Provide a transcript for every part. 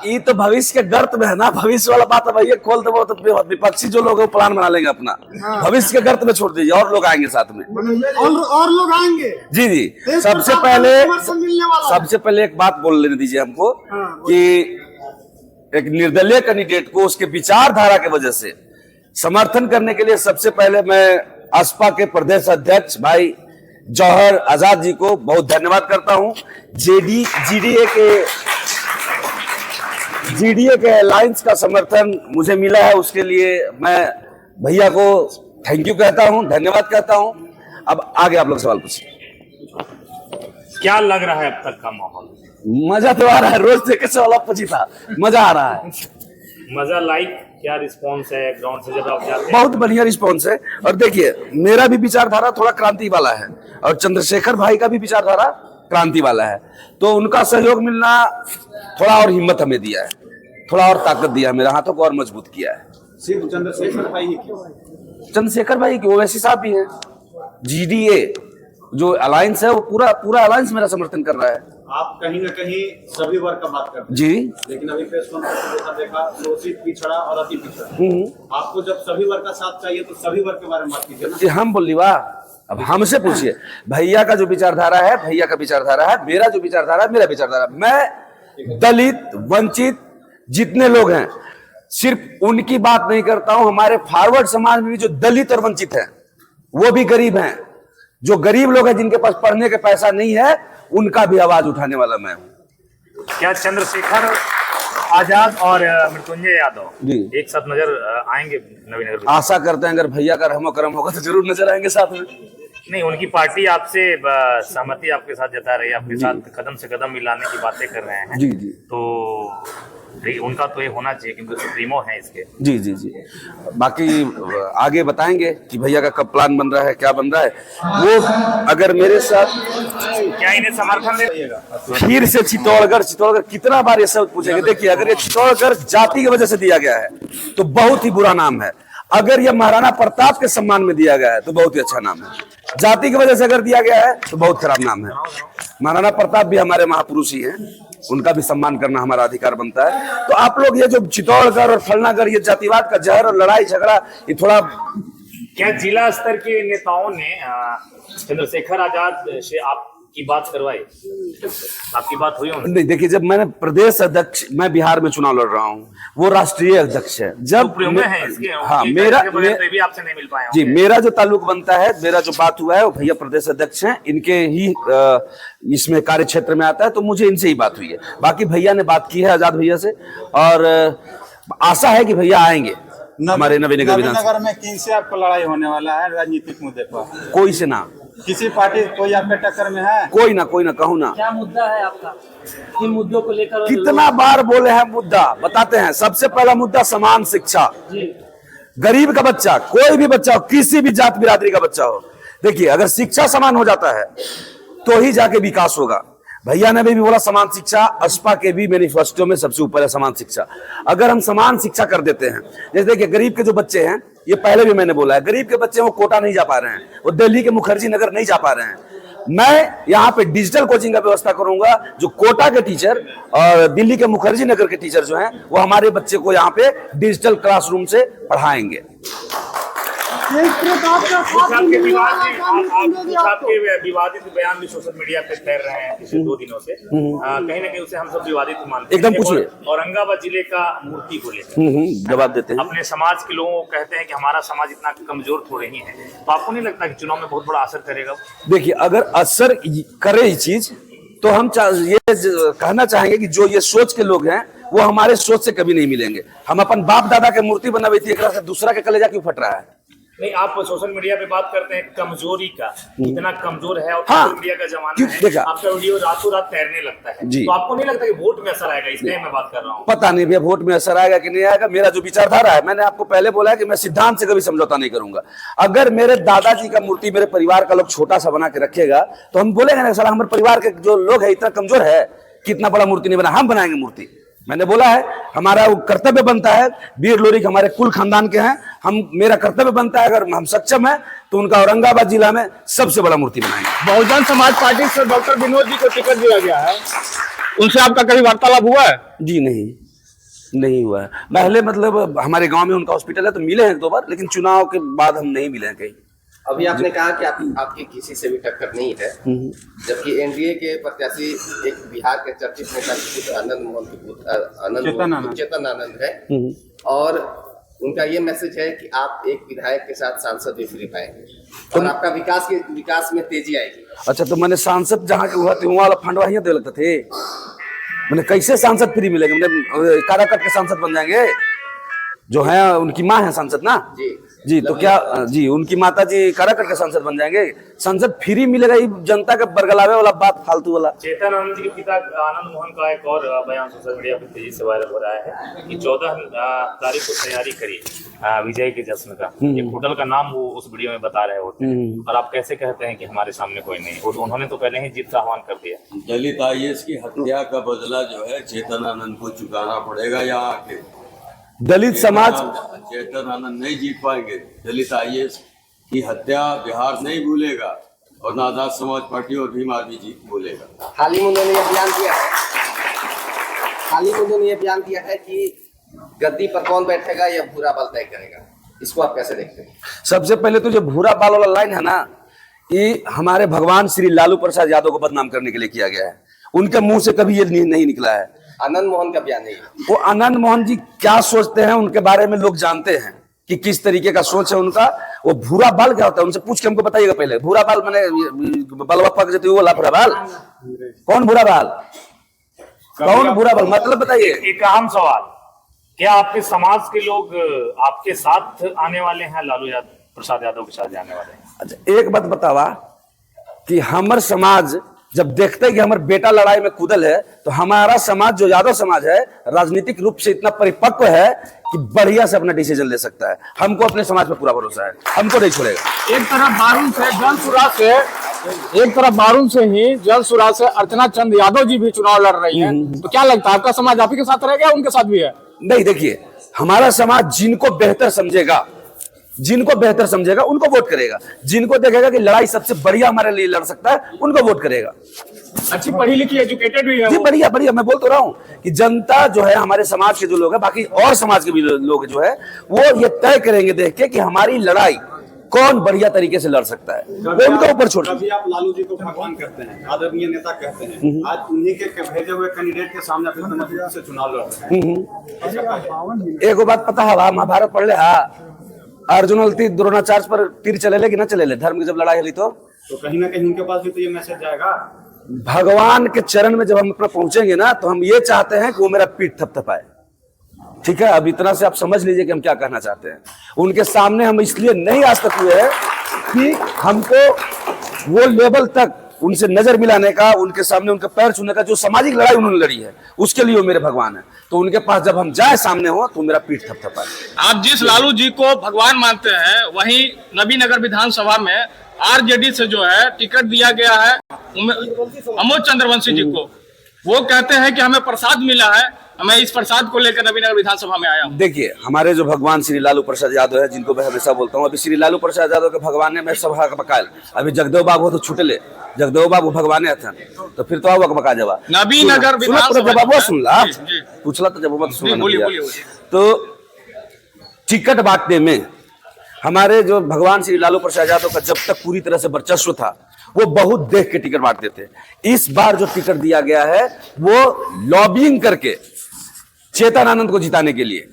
ये तो भविष्य के गर्त में है ना, भविष्य वाला बात है भैया, खोल दो तो विपक्षी जो लोग हैं वो प्लान बना लेंगे अपना। भविष्य के गर्त में छोड़ दीजिए, और लोग आएंगे साथ में, और लोग आएंगे। जी जी। सबसे पहले एक बात बोल लेने दीजिए हमको कि एक निर्दलीय कैंडिडेट को उसके विचारधारा की वजह से समर्थन करने के लिए सबसे पहले मैं असपा के प्रदेश अध्यक्ष भाई जौहर आजाद जी को बहुत धन्यवाद करता हूं। जीडीए के अलायंस का समर्थन मुझे मिला है, उसके लिए मैं भैया को थैंक यू कहता हूं, धन्यवाद कहता हूं। अब आगे आप लोग सवाल पूछिए। क्या लग रहा है अब तक का माहौल? मजा तो आ रहा है, रोज देखे सवाल पूछी था, मजा आ रहा है। मजा लाइक क्या रिस्पांस है ग्राउंड से जब आप जाते हैं? बहुत बढ़िया रिस्पांस है। और देखिए मेरा भी विचारधारा थोड़ा क्रांति वाला है और चंद्रशेखर भाई का भी विचारधारा क्रांति वाला है, तो उनका सहयोग मिलना थोड़ा और हिम्मत हमें दिया है, थोड़ा और ताकत दिया है, मेरे हाथों को और मजबूत किया है। सिर्फ चंद्रशेखर भाई ही क्यों? चंद्रशेखर भाई की ओवैसी साहब भी है, जीडीए जो अलायंस है वो पूरा अलायंस मेरा समर्थन कर रहा है। आप कहीं ना कहीं सभी वर्ग का बात करते हैं जी, लेकिन अभी प्रेस कॉन्फ्रेंस में देखा शोषित, पिछड़ा और अति पिछड़ा। आपको जब सभी वर्ग का साथ चाहिए तो सभी वर्ग के बारे में बात कीजिए ना। हम बोली वाह, अब हमसे पूछिए। भैया का जो विचारधारा है भैया का विचारधारा है, मेरा जो विचारधारा है मेरा विचारधारा। मैं दलित वंचित जितने लोग हैं सिर्फ उनकी बात नहीं करता हूं, हमारे फॉरवर्ड समाज में भी जो दलित और वंचित हैं वो भी गरीब हैं, जो गरीब लोग हैं जिनके पास पढ़ने का पैसा नहीं है उनका भी आवाज उठाने वाला मैं हूं। क्या चंद्रशेखर आजाद और मृत्युंजय यादव एक साथ नजर आएंगे नवीनगर? आशा करते हैं, अगर भैया का रहमो करम होगा तो जरूर नजर आएंगे साथ में। नहीं, उनकी पार्टी आपसे सहमति आपके साथ जता रही है, आपके साथ कदम से कदम मिलाने की बातें कर रहे हैं। जी जी। तो उनका तो ये होना चाहिए क्योंकि सुप्रीमो है इसके। जी जी जी। बाकी आगे बताएंगे कि भैया का कब प्लान बन रहा है, क्या बन रहा है। वो अगर मेरे साथ क्या इन्हें समर्थन देगा? फिर से चित्तौड़गढ़ कितना बार ये सब पूछेंगे। देखिए अगर ये चित्तौड़गढ़ जाति की वजह से दिया गया है तो बहुत ही बुरा नाम है, अगर ये महाराणा प्रताप के सम्मान में दिया गया है तो बहुत ही अच्छा नाम है, जाति की वजह से अगर दिया गया है तो बहुत खराब नाम है। महाराणा प्रताप भी हमारे महापुरुष ही हैं, उनका भी सम्मान करना हमारा अधिकार बनता है। तो आप लोग ये जो चित्तौड़गढ़ और फलनागढ़ ये जातिवाद का जहर और लड़ाई झगड़ा ये थोड़ा। क्या जिला स्तर के नेताओं ने चंद्रशेखर आजाद से आपकी बात करवाई? आपकी बात हुई? नहीं, देखिए जब मैंने प्रदेश अध्यक्ष, मैं बिहार में चुनाव लड़ रहा हूँ, वो राष्ट्रीय अध्यक्ष है। जब हाँ मेरा भी आपसे नहीं मिल पाया जी, मेरा जो ताल्लुक बनता है, मेरा जो बात हुआ है वो भैया प्रदेश अध्यक्ष हैं, इनके ही इसमें कार्य क्षेत्र में आता है, तो मुझे इनसे ही बात हुई है। बाकी भैया ने बात की है आजाद भैया से और आशा है कि भैया आएंगे हमारे नवीनगर विधानसभा में। किनसे आपको लड़ाई होने वाला है राजनीतिक मुद्दे पर? कोई से ना, किसी पार्टी कोई आपके टक्कर में है? कोई ना कहूँ ना। क्या मुद्दा है आपका? किन मुद्दों को लेकर? कितना बार बोले हैं मुद्दा, बताते हैं। सबसे पहला मुद्दा समान शिक्षा। गरीब का बच्चा, कोई भी बच्चा हो, किसी भी जात बिरादरी का बच्चा हो, देखिए अगर शिक्षा समान हो जाता है तो ही जाके विकास होगा। भैया ने भी बोला समान शिक्षा, असपा के भी मैनिफेस्टो में सबसे ऊपर है समान शिक्षा। अगर हम समान शिक्षा कर देते हैं, जैसे देखिए गरीब के जो बच्चे हैं, ये पहले भी मैंने बोला है, गरीब के बच्चे वो कोटा नहीं जा पा रहे हैं, वो दिल्ली के मुखर्जी नगर नहीं जा पा रहे हैं। मैं यहाँ पे डिजिटल कोचिंग का व्यवस्था करूंगा, जो कोटा के टीचर और दिल्ली के मुखर्जी नगर के टीचर जो हैं वो हमारे बच्चे को यहाँ पे डिजिटल क्लासरूम से पढ़ाएंगे। आपके विवादित बयान भी सोशल मीडिया पे तैर रहे हैं पिछले 2 दिनों से, कहीं ना कहीं उसे हम सब विवादित मानते हैं। एकदम पूछिए। औरंगाबाद जिले का मूर्ति को लेकर जवाब देते हैं। अपने समाज के लोगों को कहते हैं कि हमारा समाज इतना कमजोर थोड़े ही है, तो आपको नहीं लगता कि चुनाव में बहुत बड़ा असर करेगा? देखिए अगर असर करे ये चीज तो हम ये कहना चाहेंगे कि जो ये सोच के लोग हैं वो हमारे सोच से कभी नहीं मिलेंगे। हम अपन बाप दादा के मूर्ति बनाई थी, एक से दूसरा के कलेजा क्यों फट रहा है? नहीं, आप सोशल मीडिया पे बात करते हैं कमजोरी का, इतना कमजोर है और हाँ, सोशल मीडिया का जमाना है, आपका वीडियो रातों रात तैरने लगता है, तो आपको नहीं लगता कि वोट में असर आएगा? इसलिए मैं बात कर रहा हूँ। पता नहीं भैया वोट में असर आएगा कि नहीं आएगा। मेरा जो विचारधारा है, मैंने आपको पहले बोला है कि मैं सिद्धांत से कभी समझौता नहीं करूंगा। अगर मेरे दादाजी का मूर्ति मेरे परिवार का लोग छोटा सा बना के रखेगा तो हम बोलेंगे ना साला हमारे परिवार के जो लोग है इतना कमजोर है कि इतना बड़ा मूर्ति नहीं बना, हम बनाएंगे मूर्ति। मैंने बोला है हमारा वो कर्तव्य बनता है, वीर लोरिक हमारे कुल खानदान के हैं, मेरा कर्तव्य बनता है अगर हम सक्षम है तो उनका औरंगाबाद जिला में सबसे बड़ा मूर्ति बनाएंगे। बहुजन समाज पार्टी से डॉक्टर विनोद जी को टिकट दिया गया है, उनसे आपका कभी वार्तालाप हुआ है? जी नहीं। नहीं हुआ है पहले, मतलब हमारे गांव में उनका हॉस्पिटल है तो मिले हैं 2 बार, लेकिन चुनाव के बाद हम नहीं मिले हैं कहीं। अभी आपने कहा कि आपकी किसी से भी टक्कर नहीं है, जबकि एनडीए के प्रत्याशी एक बिहार के चर्चित नेता के पुत्र आनंद मोहन के पुत्र चेतन आनंद है, और उनका ये मैसेज है कि आप एक विधायक के साथ सांसद भी फ्री पाएंगे और आपका विकास में तेजी आएगी। अच्छा, तो मैंने सांसद जहाँ के हुआ थे वहाँ वाला फंड वहीं दे लगते थे, मैंने कैसे सांसद फ्री मिलेंगे? मैंने काराकाट के सांसद बन जाएंगे जो है, उनकी माँ है सांसद ना जी, तो क्या जी उनकी माता जी काराकाट के सांसद बन जाएंगे? सांसद फ्री मिलेगा, ये जनता के बरगलावे वाला बात, फालतू वाला। चेतन आनंद जी के पिता आनंद मोहन का एक और बयान सोशल मीडिया पर तेजी से वायरल हो रहा है कि 14 तारीख को तैयारी करिए विजय के जश्न का। एक होटल का नाम वो उस वीडियो में बता रहे होते हैं, और आप कैसे कहते हैं कि हमारे सामने कोई नहीं? और उन्होंने तो पहले ही जीत का आह्वान कर दिया। दलित आईएएस की हत्या का बदला जो है चेतन आनंद को चुकाना पड़ेगा, या आके दलित समाज चेतन आनंद नहीं जीत पाएंगे। दलित आईएएस की हत्या बिहार नहीं भूलेगा, और ना आजाद समाज पार्टी और भीम आर्मी जी भूलेगा। हाल ही में उन्होंने ये बयान दिया है कि गद्दी पर कौन बैठेगा या भूरा बाल तय करेगा, इसको आप कैसे देखते हैं? सबसे पहले तो जो भूरा बाल वाला लाइन है ना, ये हमारे भगवान श्री लालू प्रसाद यादव को बदनाम करने के लिए किया गया है। उनके मुंह से कभी ये नहीं निकला है। आनंद मोहन का बयान नहीं, वो आनंद मोहन जी क्या सोचते हैं उनके बारे में लोग जानते हैं कि किस तरीके का सोच है उनका। वो भूरा बाल क्या होता है उनसे पूछ के हमको बताइएगा पहले। भूरा बाल मैंने बलवा जैसे वो वाला भूरा बाल, कौन भूरा बाल, कौन भूरा बाल, मतलब बताइए। एक अहम सवाल, क्या आपके समाज के लोग आपके साथ आने वाले हैं, लालू प्रसाद यादव के साथ जाने वाले हैं? अच्छा, एक बात बतावा कि हमार समाज जब देखते हैं कि हमारे बेटा लड़ाई में कूदल है, तो हमारा समाज जो यादव समाज है राजनीतिक रूप से इतना परिपक्व है कि बढ़िया से अपना डिसीजन ले सकता है। हमको अपने समाज पे पूरा भरोसा है, हमको नहीं छोड़ेगा। एक तरफ बारून से जन सुराज से अर्चना चंद यादव जी भी चुनाव लड़ रही हैं, तो क्या लगता है आपका समाज आप ही के साथ रहेगा, उनके साथ भी है? नहीं, देखिए हमारा समाज जिनको बेहतर समझेगा उनको वोट करेगा, जिनको देखेगा कि लड़ाई सबसे बढ़िया हमारे लिए लड़ सकता है उनको वोट करेगा। अच्छी पढ़ी लिखी एजुकेटेड भी है जी, बढ़िया मैं बोल तो रहा हूँ कि जनता जो है हमारे समाज के जो लोग हैं, बाकी और समाज के भी लोग जो है वो ये तय करेंगे देख के कि हमारी लड़ाई कौन बढ़िया तरीके से लड़ सकता है, वो उनके ऊपर छोड़। कभी आप लालू जी को भगवान कहते हैं, आदरणीय नेता कहते हैं, आज उन्हीं के भेजे हुए कैंडिडेट के सामने अपने मजबूती से चुनाव लड़ रहे हैं। एक बात पता है, महाभारत पढ़ ले, अर्जुन द्रोणाचार्य पर तीर चले कि ना चले, धर्म की जब लड़ाई हुई तो कहीं ना कहीं उनके पास भी तो ये मैसेज जाएगा। भगवान के चरण में जब हम अपना पहुंचेंगे ना, तो हम ये चाहते हैं कि वो मेरा पीठ थपथपाए। ठीक है, अब इतना से आप समझ लीजिए कि हम क्या कहना चाहते हैं। उनके सामने हम इसलिए नहीं आज तक हुए हैं कि हमको वो लेवल तक उनसे नजर मिलाने का, उनके सामने उनके पैर छूने का जो सामाजिक लड़ाई उन्होंने लड़ी है, उसके लिए वो मेरे भगवान है। तो उनके पास जब हम जाए सामने हो तो मेरा पीठ थपथपाए। आप जिस लालू जी को भगवान मानते हैं, वहीं नबीनगर विधानसभा में आरजेडी से जो है टिकट दिया गया है अमोद चंद्रवंशी जी को। वो कहते हैं कि हमें प्रसाद मिला है, मैं इस प्रसाद को लेकर नबीनगर विधानसभा में आया हूँ। देखिए, हमारे जो भगवान श्री लालू प्रसाद यादव है, जिनको मैं हमेशा बोलता हूँ, अभी श्री लालू प्रसाद यादव के भगवान ने मैं सभा का पकायल। अभी जगदेव बाबू तो छुटले, जगदेव बाबू भगवान थे, तो फिर तो आवक बका जवा नबीनगर विधानसभा सुनला पूछला तो जब तो टिकट बांटने में हमारे जो भगवान श्री लालू प्रसाद यादव का जब तक पूरी तरह से वर्चस्व था, वो बहुत देख के टिकट बांटते थे। इस बार जो टिकट दिया गया है वो लॉबिंग करके चेतन आनंद को जिताने के लिए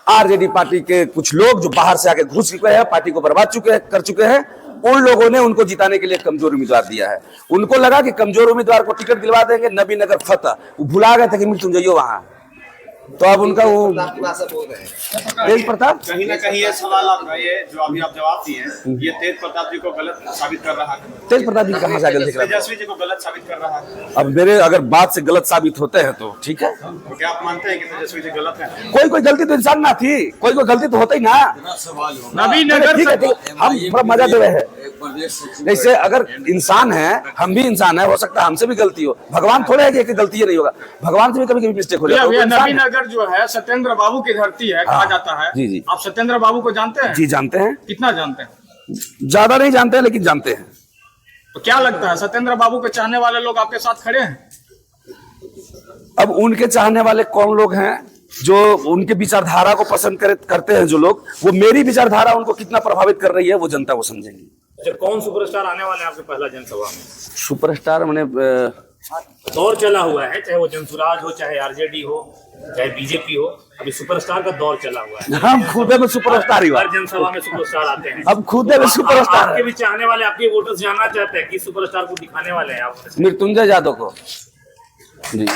आरजेडी पार्टी के कुछ लोग जो बाहर से आके घुस चुके हैं, पार्टी को बर्बाद कर चुके हैं, उन लोगों ने उनको जिताने के लिए कमजोर उम्मीदवार दिया है। उनको लगा कि कमजोर उम्मीदवार को टिकट दिलवा देंगे, नबीनगर फतह, वो भुला गए थे कि तुम जाइयो वहां, तो अब उनका वो तेज प्रताप कहीं ना कहीं ये सवाल आपका, ये जो अभी आप जवाब दिए हैं, ये तेज प्रताप जी को गलत साबित कर रहा है। तेज प्रताप जी कहाँ से गलत, तेजस्वी जी को गलत साबित कर रहा है। अब मेरे अगर बात से गलत साबित होते हैं तो ठीक है। तो क्या आप मानते हैं कि तेजस्वी जी गलत है? कोई गलती तो इंसान ना थी, कोई गलती तो होता ही ना। नबीनगर ठीक है, हम थोड़ा मजा दे रहे हैं। जैसे अगर इंसान है, हम भी इंसान है, हो सकता है हमसे भी गलती हो। भगवान थोड़े है कि गलती नहीं होगा, भगवान से भी कभी मिस्टेक हो जाता है। नबीनगर जो है सत्येंद्र बाबू की धरती है, कहा जाता है। जी जी, आप सत्येंद्र बाबू को जानते हैं? जी जानते हैं। कितना जानते हैं? ज्यादा नहीं जानते हैं, लेकिन जानते हैं। तो क्या लगता है सत्येंद्र बाबू के चाहने वाले लोग आपके साथ खड़े हैं? अब उनके चाहने वाले कौन लोग हैं जो उनके विचारधारा को पसंद करते हैं जो लोग, वो मेरी विचारधारा उनको कितना प्रभावित कर रही है वो जनता को समझेंगी। अच्छा, कौन सुपरस्टार आने वाले हैं आपके पहला जनसभा में? सुपरस्टार मैंने दौर चला हुआ है, चाहे वो जनसुराज हो, चाहे आरजेडी हो, चाहे बीजेपी हो, अभी सुपरस्टार का दौर चला हुआ है। हम खुद में सुपरस्टार ही हुआ। हर जनसभा में सुपरस्टार आते हैं। अब खुद में सुपरस्टार आपके भी चाहने वाले, आपके वोटर्स जानना चाहते हैं कि सुपरस्टार को दिखाने वाले हैं आप? मृत्युंजय यादव को जी।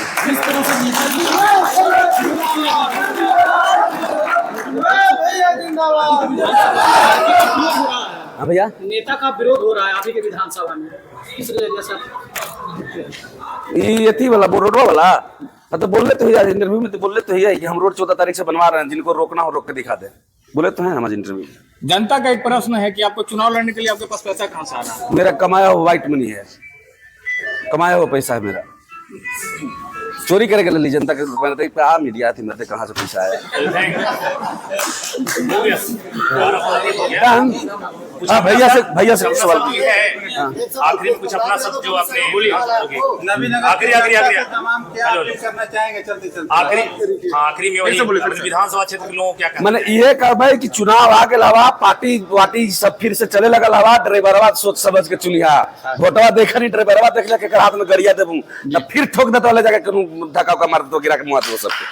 हाँ भैया, नेता का विरोध हो रहा है आप ही के विधानसभा में, किस वजह से? ये थी वाला रोड वाला तो बोले तो है इंटरव्यू में, तो बोले तो है कि हम रोड 14 तारीख से बनवा रहे हैं, जिनको रोकना हो रोक के दिखा दे, बोले तो है हमारे इंटरव्यू में। जनता का एक प्रश्न है कि आपको चुनाव लड़ने के लिए आपके पास पैसा कहाँ से आ रहा है? मेरा कमाया हुआ व्हाइट मनी है, कमाया हुआ पैसा है मेरा, चोरी करके ले ली जनता के रुपया। मीडिया थी मेरे कहाँ से पैसा है। हाँ भैया से सवाल आखिरी कुछ अपना सब जो आपने बोलिए आखिरी में वही विधानसभा क्षेत्र के लोगों को क्या कहना? मैंने ये कहा है कि चुनाव आगे लवा पार्टी वाटी सब फिर से चले लगा लवा, ड्राइवरवा सोच समझ के चुनिया, वोटवा देखा नहीं, ड्राइवरवा देख ले के हाथ में गरिया देबू तब फिर ठोक देता वाले जाके करूं धक्का का मार दो गिरा के मुआ दो सबके।